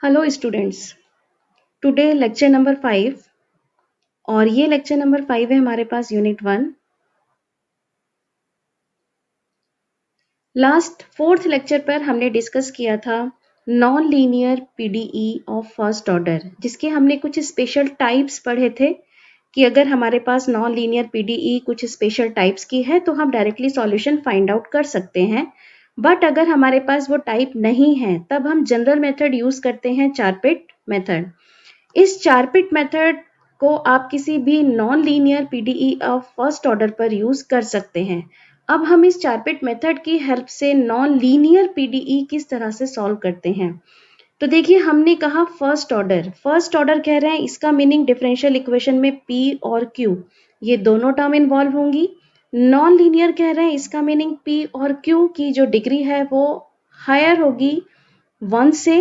Hello students. Today lecture number 5 और ये lecture number 5 है हमारे पास यूनिट 1। लास्ट फोर्थ लेक्चर पर हमने डिस्कस किया था non linear PDE of first order, जिसके हमने कुछ स्पेशल टाइप्स पढ़े थे कि अगर हमारे पास नॉन लीनियर पीडीई कुछ स्पेशल टाइप्स की है तो हम डायरेक्टली सॉल्यूशन फाइंड आउट कर सकते हैं। बट अगर हमारे पास वो टाइप नहीं है तब हम जनरल मेथड यूज करते हैं, चारपिट मेथड। इस चारपिट मेथड को आप किसी भी non linear PDE of first order पर यूज कर सकते हैं। अब हम इस चारपिट मेथड की हेल्प से नॉन लीनियर पीडीई किस तरह से सॉल्व करते हैं। तो देखिए, हमने कहा फर्स्ट ऑर्डर कह रहे हैं, इसका मीनिंग डिफरेंशियल इक्वेशन में P और Q ये दोनों टर्म इन्वॉल्व होंगी। नॉन लीनियर कह रहे हैं, इसका मीनिंग P और Q की जो डिग्री है वो हायर होगी 1 से,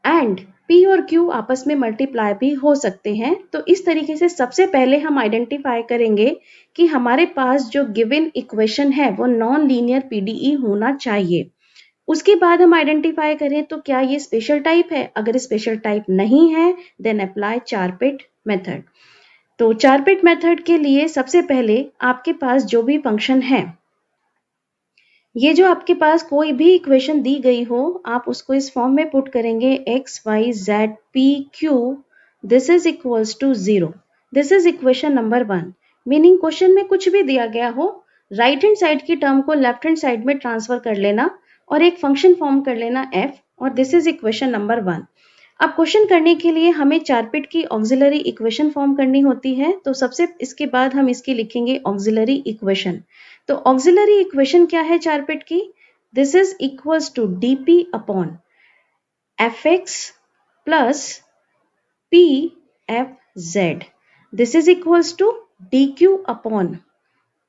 एंड P और Q आपस में मल्टीप्लाई भी हो सकते हैं। तो इस तरीके से सबसे पहले हम आइडेंटिफाई करेंगे कि हमारे पास जो गिवन इक्वेशन है वो नॉन लीनियर पीडीई होना चाहिए। उसके बाद हम आइडेंटिफाई करें तो क्या ये स्पेशल टाइप है। अगर स्पेशल टाइप नहीं है देन अप्लाई चारपिट मेथड। तो चारपिट मेथड के लिए सबसे पहले आपके पास जो भी फंक्शन है, ये जो आपके पास कोई भी इक्वेशन दी गई हो आप उसको इस फॉर्म में पुट करेंगे x y z p q this is equals to 0। This is equation number 1। Meaning question में कुछ भी दिया गया हो, राइट हैंड साइड की टर्म को लेफ्ट हैंड साइड में ट्रांसफर कर लेना और एक फंक्शन फॉर्म कर लेना f, और दिस इज इक्वेशन नंबर 1। अब क्वेश्चन करने के लिए हमें चारपिट की ऑक्सिलरी इक्वेशन फॉर्म करनी होती है, तो सबसे इसके बाद हम इसकी लिखेंगे ऑक्सिलरी इक्वेशन। तो ऑक्सिलरी इक्वेशन क्या है चारपिट की? This is equals to dp upon fx plus pfz। This is equals to dq upon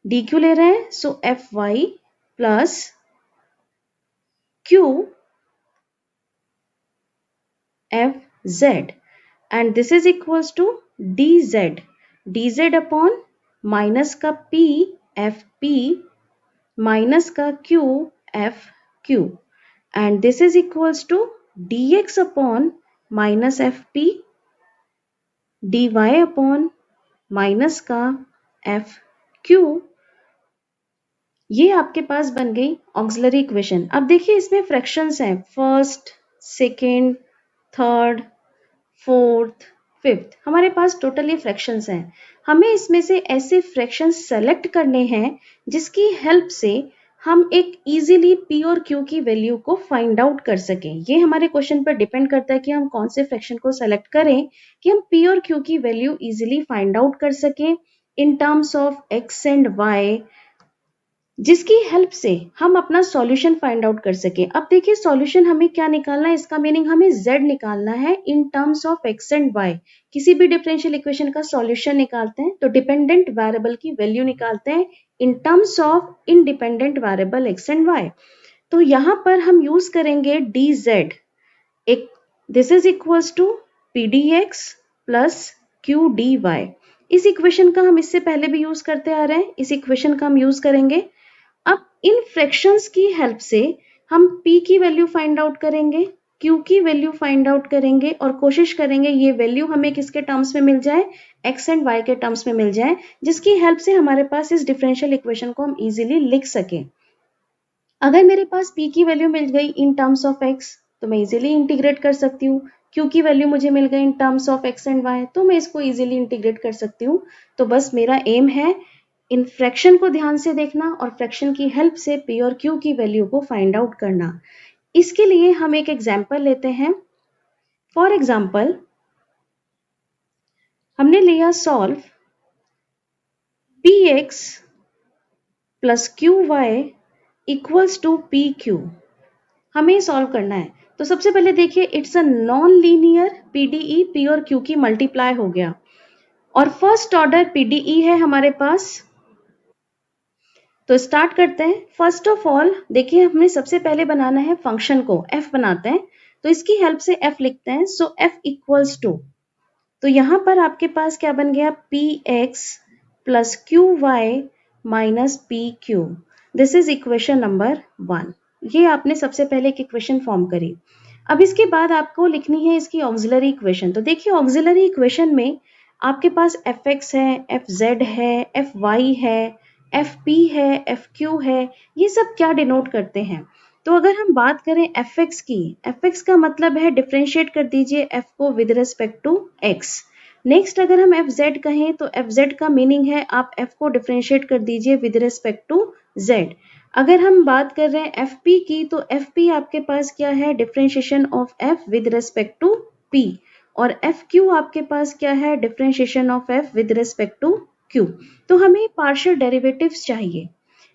dq ले रहे हैं, so fy plus q fz, and this is equals to dz upon minus का p fp minus का q fq, and this is equals to dx upon minus fp dy upon minus का fq। ये आपके पास बन गई auxiliary equation. अब देखिए इसमें फ्रैक्शंस हैं, first, second, third, fourth, fifth, हमारे पास टोटल ये फ्रैक्शंस हैं। हमें इसमें से ऐसे फ्रैक्शंस सेलेक्ट करने हैं जिसकी हेल्प से हम एक इजीली P और Q की वैल्यू को फाइंड आउट कर सकें। ये हमारे क्वेश्चन पर डिपेंड करता है कि हम कौन से फ्रैक्शन को सेलेक्ट करें कि हम P और Q की वैल्यू इजीली फाइंड आउट कर सकें इन terms of x and y, जिसकी हेल्प से हम अपना सॉल्यूशन फाइंड आउट कर सके। अब देखिए सॉल्यूशन हमें क्या निकालना है, इसका मीनिंग हमें z निकालना है इन terms of x and y। किसी भी डिफरेंशियल इक्वेशन का सॉल्यूशन निकालते हैं तो डिपेंडेंट वेरिएबल की वैल्यू निकालते हैं in terms of independent variable x and y। तो यहाँ पर हम यूज करेंगे dz, एक this is equals to pdx plus qdy। इस इक्वेशन का हम इससे पहले भी यूज करते आ रहे हैं, इस इक्वेशन का हम यूज करेंगे। अब इन फ्रैक्शंस की हेल्प से हम P की वैल्यू फाइंड आउट करेंगे, Q की वैल्यू फाइंड आउट करेंगे और कोशिश करेंगे ये वैल्यू हमें किसके टर्म्स में मिल जाए, x एंड y के टर्म्स में मिल जाए, जिसकी हेल्प से हमारे पास इस डिफरेंशियल इक्वेशन को हम इजीली लिख सकें। अगर मेरे पास P की वैल्यू मिल गई इन टर्म्स ऑफ x तो मैं इजीली इंटीग्रेट कर सकती हूँ। Q की वैल्यू मुझे मिल गई इन terms of x and y तो मैं इसको इजीली इंटीग्रेट कर सकती हूँ। तो बस मेरा एम है इन फ्रैक्शन को ध्यान से देखना और फ्रैक्शन की हेल्प से P और Q की वैल्यू को फाइंड आउट करना। इसके लिए हम एक एग्जाम्पल लेते हैं। फॉर एग्जाम्पल हमने लिया solve px plus qy equals to pq। हमें सॉल्व करना है तो सबसे पहले देखिए it's a non linear PDE, P और Q की मल्टीप्लाई हो गया और फर्स्ट ऑर्डर पीडीई है हमारे पास। तो स्टार्ट करते हैं। फर्स्ट ऑफ ऑल देखिए हमें सबसे पहले बनाना है फंक्शन को, f बनाते हैं तो इसकी हेल्प से f लिखते हैं। सो f इक्वल्स टू, तो यहां पर आपके पास क्या बन गया, px plus qy minus pq। This is equation number 1। ये आपने सबसे पहले एक इक्वेशन फॉर्म करी। अब इसके बाद आपको लिखनी है इसकी ऑक्सिलरी इक्वेशन। तो देखिए ऑक्सिलरी इक्वेशन में आपके पास एफ एक्स है, एफ जेड है, एफ वाई है, एफ पी है, एफ क्यू है, ये सब क्या डिनोट करते हैं। तो अगर हम बात करें एफ एक्स की, एफ एक्स का मतलब है डिफ्रेंशिएट कर दीजिए एफ को with respect to X. Next अगर हम एफ जेड कहें तो एफ जेड का मीनिंग है आप एफ को डिफ्रेंशिएट कर दीजिए विद रिस्पेक्ट टू जेड। अगर हम बात कर रहे हैं एफ पी की तो एफ पी आपके पास क्या है, differentiation of F with respect to P. और एफ क्यू आपके पास क्या है, differentiation of F with respect to Q. तो हमें पार्शियल डेरिवेटिव्स चाहिए।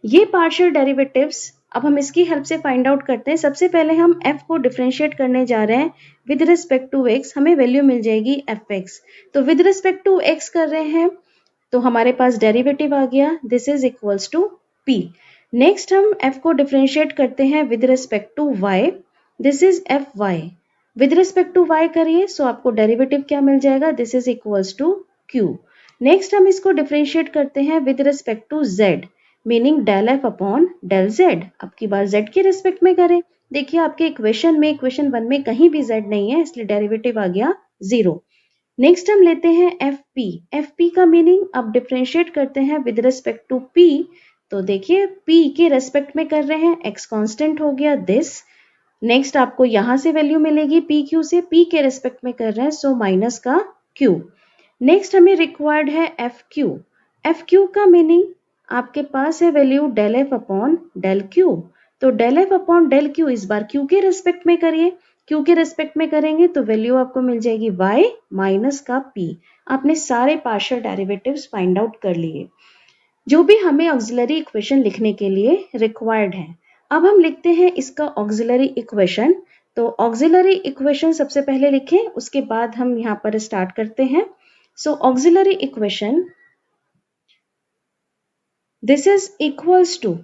ये पार्शियल डेरिवेटिव्स अब हम इसकी हेल्प से फाइंड आउट करते हैं। सबसे पहले हम f को डिफरेंशिएट करने जा रहे हैं विद रिस्पेक्ट टू x, हमें वैल्यू मिल जाएगी fx। तो विद रिस्पेक्ट टू x कर रहे हैं तो हमारे पास डेरिवेटिव आ गया, this is equals to p। Next हम f को डिफरेंशिएट करते हैं with respect to y, this is fy। With respect to y करिए सो आपको डेरिवेटिव क्या मिल जाएगा, this is equals to q। Next हम इसको डिफरेंशिएट करते हैं with respect to z, meaning del F upon del Z. अब की बार z के रिस्पेक्ट में करें। देखिए आपके इक्वेशन में, इक्वेशन 1 में कहीं भी z नहीं है इसलिए डेरिवेटिव आ गया 0। नेक्स्ट हम लेते हैं एफ पी। एफ पी का मीनिंग अब डिफरेंशिएट करते हैं विद रिस्पेक्ट टू p। तो देखिए p के रेस्पेक्ट में कर रहे हैं, x कांस्टेंट हो गया दिस। नेक्स्ट आपको यहां से वैल्यू मिलेगी p q से, p के रेस्पेक्ट में कर रहे हैं सो माइनस का q। नेक्स्ट हमें रिक्वायर्ड है एफ क्यू। एफ क्यू का मीनिंग आपके पास है value del F upon del Q. तो del F upon del Q इस बार क्यू के रेस्पेक्ट में करिए, क्यू के रेस्पेक्ट में करेंगे तो वैल्यू आपको मिल जाएगी y माइनस का p। आपने सारे पार्शियल डेरिवेटिव्स फाइंड आउट कर लिए जो भी हमें ऑक्सिलरी इक्वेशन लिखने के लिए रिक्वायर्ड है। अब हम लिखते हैं इसका ऑक्सिलरी इक्वेशन। तो ऑक्सिलरी इक्वेशन सबसे पहले लिखें, उसके बाद हम यहाँ पर स्टार्ट करते हैं। So auxiliary equation, this is equals to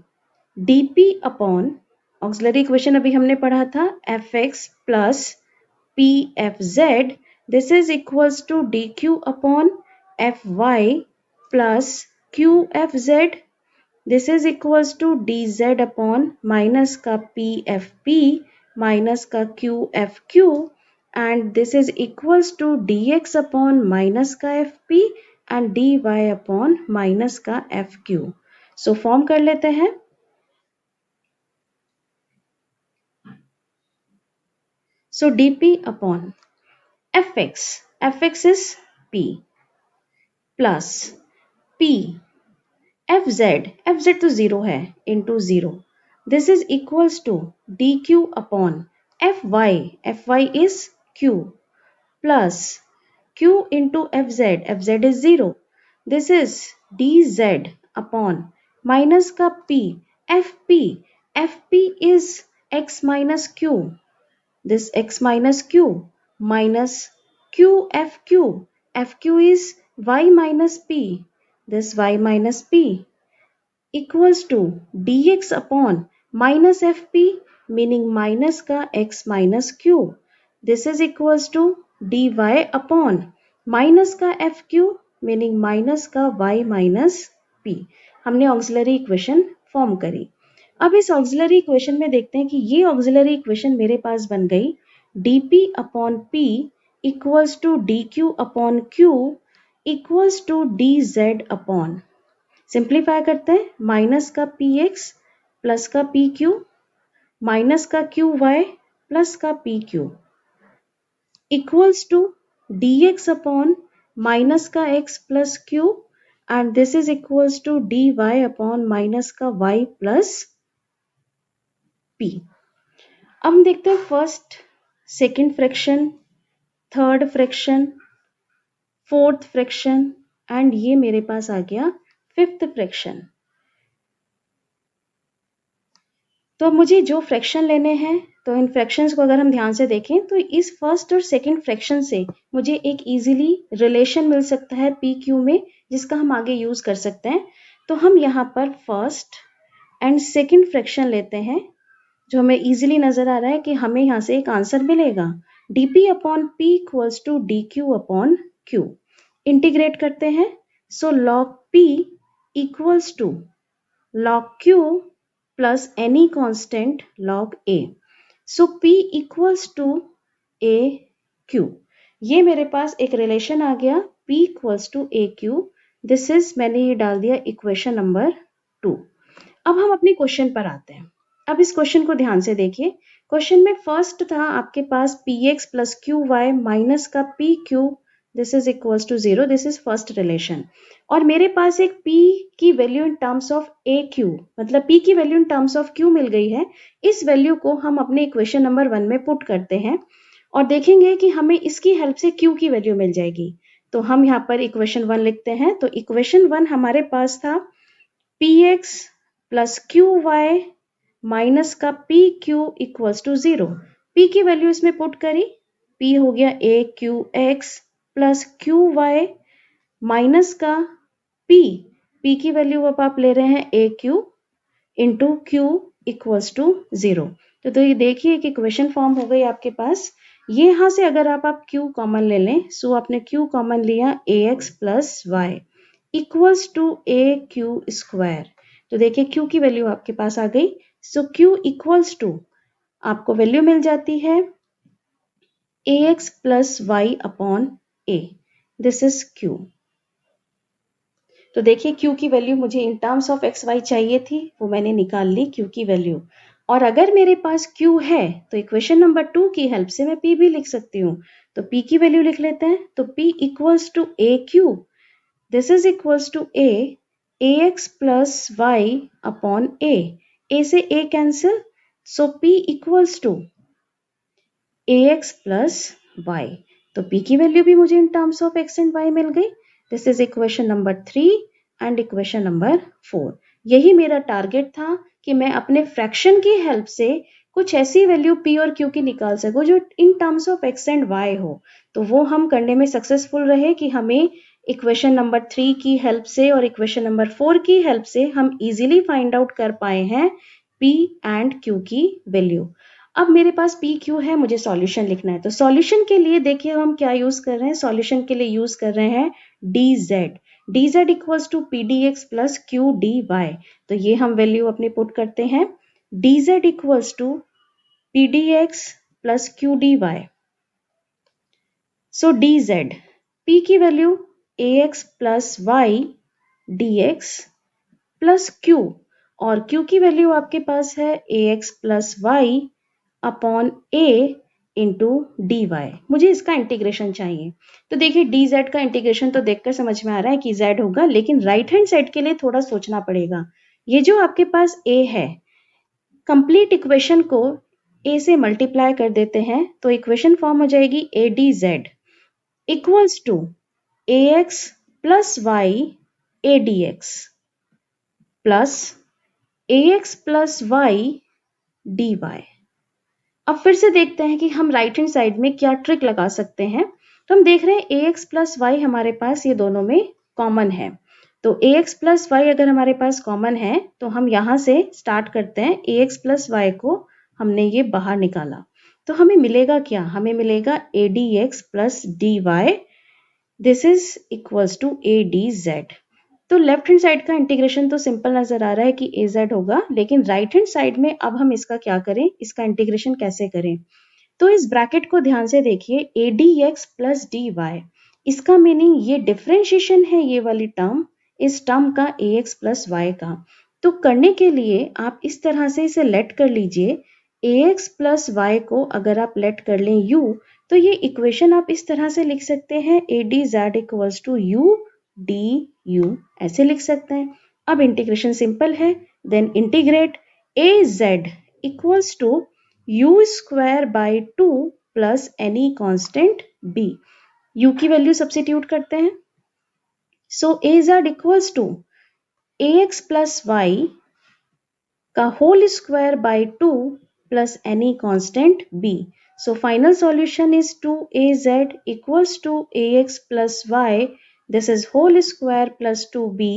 dp upon, auxiliary equation अभी हमने पढ़ा था fx plus pfz, this is equals to dq upon fy plus qfz, this is equals to dz upon minus का pfp minus का qfq and this is equals to dx upon minus का fp and dy upon minus का fq। So form कर लेते हैं। So dp upon fx, fx is p plus p fz, fz तो 0 है into 0, this is equals to dq upon fy, fy is q plus q into fz, fz is 0, this is dz upon minus का p, fp, fp is x minus q, this x minus q minus qfq, fq is y minus p, this y minus p equals to dx upon minus fp meaning minus का x minus q, this is equals to dy upon minus का fq meaning minus का y minus p। हमने auxiliary equation form करी। अब इस auxiliary equation में देखते हैं कि ये ऑक्सिलरी इक्वेशन मेरे पास बन गई dp upon p equals to dq upon q equals to dz upon, simplify करते हैं, माइनस का px प्लस का pq माइनस का qy प्लस का pq equals to dx upon minus का x plus q and this is equals to dy upon minus का y plus p। अब हम देखते हैं first, second fraction, third fraction, fourth fraction and ये मेरे पास आ गया फिफ्थ फ्रैक्शन। तो अब मुझे जो फ्रैक्शन लेने हैं तो इन फ्रैक्शंस को अगर हम ध्यान से देखें तो इस फर्स्ट और सेकेंड फ्रैक्शन से मुझे एक इजीली रिलेशन मिल सकता है पी क्यू में जिसका हम आगे यूज कर सकते हैं। तो हम यहाँ पर फर्स्ट एंड सेकेंड फ्रैक्शन लेते हैं जो हमें इजीली नजर आ रहा है कि हमें यहाँ से एक आंसर मिलेगा dp upon p equals to dq upon q। Integrate करते हैं so log p equals to log q plus any constant log a। So P equals to A Q. ये मेरे पास एक रिलेशन आ गया P equals to A Q. This is, मैंने ये डाल दिया इक्वेशन नंबर 2। अब हम अपने क्वेश्चन पर आते हैं। अब इस क्वेश्चन को ध्यान से देखिए। क्वेश्चन में फर्स्ट था आपके पास px plus Q Y minus का P Q, this is equals to 0। This is first relation. और मेरे पास एक p की value in terms of A Q, मतलब p की value in terms of q मिल गई है। इस वैल्यू को हम अपने इक्वेशन नंबर 1 में पुट करते हैं और देखेंगे कि हमें इसकी हेल्प से q की वैल्यू मिल जाएगी। तो हम यहाँ पर इक्वेशन 1 लिखते हैं। तो इक्वेशन 1 हमारे पास था px plus Q Y minus का P Q equals to 0। P की वैल्यू इसमें पुट करी, पी हो गया A Q X plus Q Y minus का पी, पी की वैल्यू अब आप ले रहे हैं A Q into Q equals to 0। तो ये देखिए कि इक्वेशन फॉर्म हो गई आपके पास। ये यहाँ से अगर आप Q कॉमन ले लें, सो आपने Q कॉमन लिया A X plus Y equals to A Q square. तो देखिए Q की वैल्यू आपके पास आ गई। सो Q इक्वल्स टू आपको वैल्यू मिल जाती है A X plus Y upon A. This is Q। तो देखिए Q की वैल्यू मुझे in terms of X Y चाहिए थी, वो मैंने निकाल ली Q की वैल्यू। और अगर मेरे पास Q है तो इक्वेशन नंबर 2 की हेल्प से मैं P भी लिख सकती हूँ। तो P की वैल्यू लिख लेते हैं। तो P equals to A Q, this is equals to A X plus Y upon A से A cancel, so P equals to A X plus Y. तो P की वैल्यू भी मुझे in terms of X and Y मिल गई। This is equation number 3 and equation number 4। यही मेरा target था कि मैं अपने फ्रैक्शन की हेल्प से कुछ ऐसी वैल्यू P और Q की निकाल सकूं जो in terms of X and Y हो। तो वो हम करने में सक्सेसफुल रहे कि हमें इक्वेशन नंबर 3 की हेल्प से और इक्वेशन नंबर 4 की हेल्प से हम इजीली फाइंड आउट कर पाए हैं P एंड Q की वैल्यू। अब मेरे पास पी क्यू है, मुझे सॉल्यूशन लिखना है। तो सॉल्यूशन के लिए देखिए हम क्या यूज कर रहे हैं। सॉल्यूशन के लिए यूज कर रहे हैं D Z. D Z equals to P D X plus Q D Y. तो ये हम वैल्यू अपने पुट करते हैं। D Z equals to P D X plus Q D Y. So D Z, P की value A X plus Y D X plus Q, और Q की value आपके पास है A X plus Y upon A into D Y. मुझे इसका integration चाहिए। तो देखिए डी जेड का इंटीग्रेशन तो देखकर समझ में आ रहा है कि जेड होगा, लेकिन राइट हैंड साइड के लिए थोड़ा सोचना पड़ेगा। ये जो आपके पास ए है, कंप्लीट इक्वेशन को ए से मल्टीप्लाई कर देते हैं तो इक्वेशन फॉर्म हो जाएगी A D Z equals to A X plus Y A D X plus A X plus Y D Y. अब फिर से देखते हैं कि हम राइट हैंड साइड में क्या ट्रिक लगा सकते हैं। तो हम देख रहे हैं ए एक्स प्लस वाई हमारे पास ये दोनों में कॉमन है। तो ए एक्स प्लस वाई अगर हमारे पास कॉमन है तो हम यहाँ से स्टार्ट करते हैं। ए एक्स प्लस वाई को हमने ये बाहर निकाला तो हमें मिलेगा क्या? हमें मिलेगा A D X plus D Y. This is equals to A D Z. तो लेफ्ट हैंड साइड का इंटीग्रेशन तो सिंपल नजर आ रहा है कि ए जेड होगा, लेकिन राइट हैंड साइड में अब हम इसका क्या करें, इसका इंटीग्रेशन कैसे करें। तो इस ब्रैकेट को ध्यान से देखिए, A D X plus D Y, इसका मीनिंग ये डिफरेंशिएशन है, ये वाली टर्म इस टर्म का ए एक्स प्लस वाई का। तो करने के लिए आप इस तरह से इसे लेट कर लीजिए। ए एक्स प्लस वाई को अगर आप लेट कर लें यू, तो ये इक्वेशन आप इस तरह से लिख सकते हैं A D Z equals to U D U, ऐसे लिख सकते हैं। अब इंटीग्रेशन सिंपल है। Then integrate A Z equals to U square by 2 plus any constant B. U की वैल्यू सब्स्टिट्यूट करते हैं। So A Z equals to A X plus Y का whole square by 2 plus any constant B. So final solution is 2az equals to ax plus y. This is whole square plus 2b,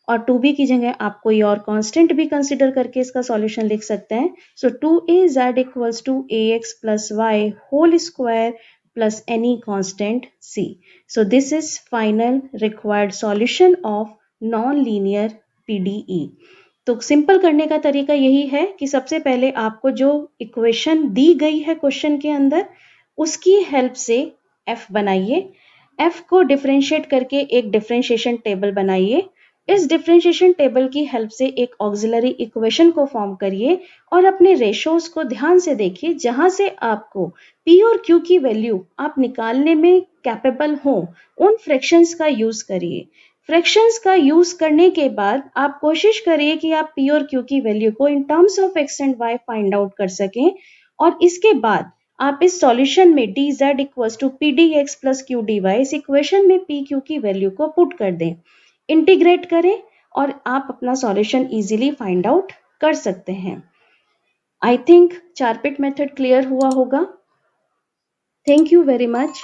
और 2b की जगह आप कोई और constant भी consider करके इसका सॉल्यूशन लिख सकते हैं। So 2az equals to ax plus y whole square plus any constant c. So this is final required solution of non-linear PDE. तो सिंपल करने का तरीका यही है कि सबसे पहले आपको जो इक्वेशन दी गई है क्वेश्चन के अंदर उसकी हेल्प से f बनाइए। f को डिफरेंशिएट करके एक डिफरेंशिएशन टेबल बनाइए। इस डिफरेंशिएशन टेबल की हेल्प से एक ऑक्सिलरी इक्वेशन को फॉर्म करिए और अपने रेशोज को ध्यान से देखिए जहां से आपको p और q की वैल्यू आप निकालने में कैपेबल हो उन फ्रैक्शंस का यूज करिए। फ्रैक्शंस का यूज करने के बाद आप कोशिश करिए कि आप p और q की वैल्यू को इन terms of x and y find out कर सकें और इसके बाद आप इस सॉल्यूशन में dz equals to pdx plus q dy इस इक्वेशन में p q की वैल्यू को पुट कर दें, इंटीग्रेट करें और आप अपना सॉल्यूशन इजीली फाइंड आउट कर सकते हैं। I think Charpit method clear हुआ होगा। Thank you very much.